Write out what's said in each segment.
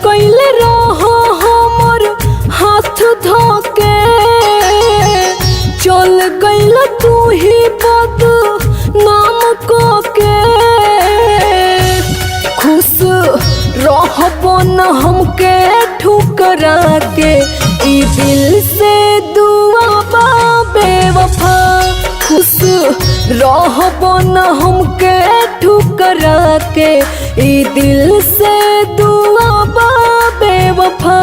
कैले रहो हमर हाथ धोके चल गइल तू ही बद नाम को के खुश रहबो न हमके ठुकरा के ई दिल से दुआ बा बेवफा खुश रहबो न हमके ठुकरा के ई दिल से दुआ बा बेवफा।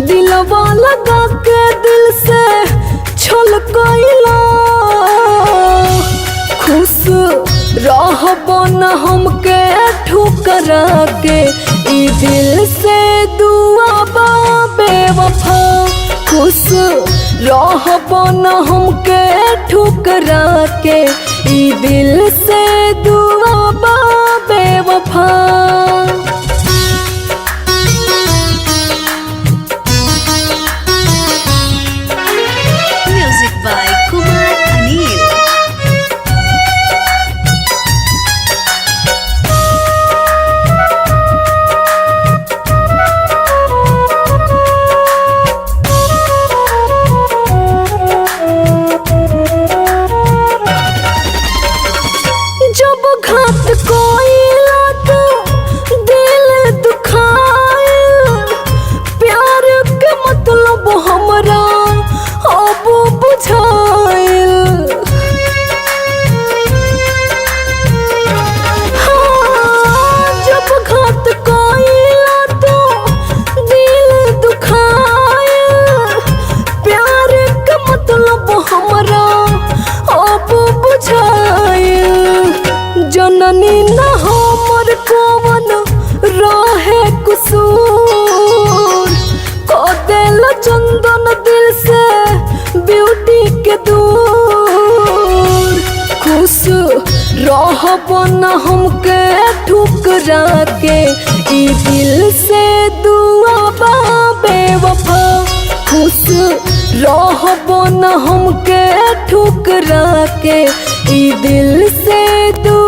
दिलवा लगा के दिल से छल कैला खुश रहबो न हमके ठुकरा के ई दिल से दुआ बा बेवफा खुश रहबो न हमके ठुकरा के ई दिल से दुआ बा बेवफा। जब घात कोइला तो दिल दुखाए प्यार के मतलब हमरा अब बुझाइल जब घात कोइला तो दिल दुखाए प्यार के मतलब हमरा अब बुझाइल जननी न हमर कवन रहे कसूर को दिल चंदन दिल से ब्यूटी के दूर खुश रहबो न हमके ठुकरा के ई दिल से दुआ बा बेवफा खुश रहबो न हमके ठुकरा के ई दिल से दुआ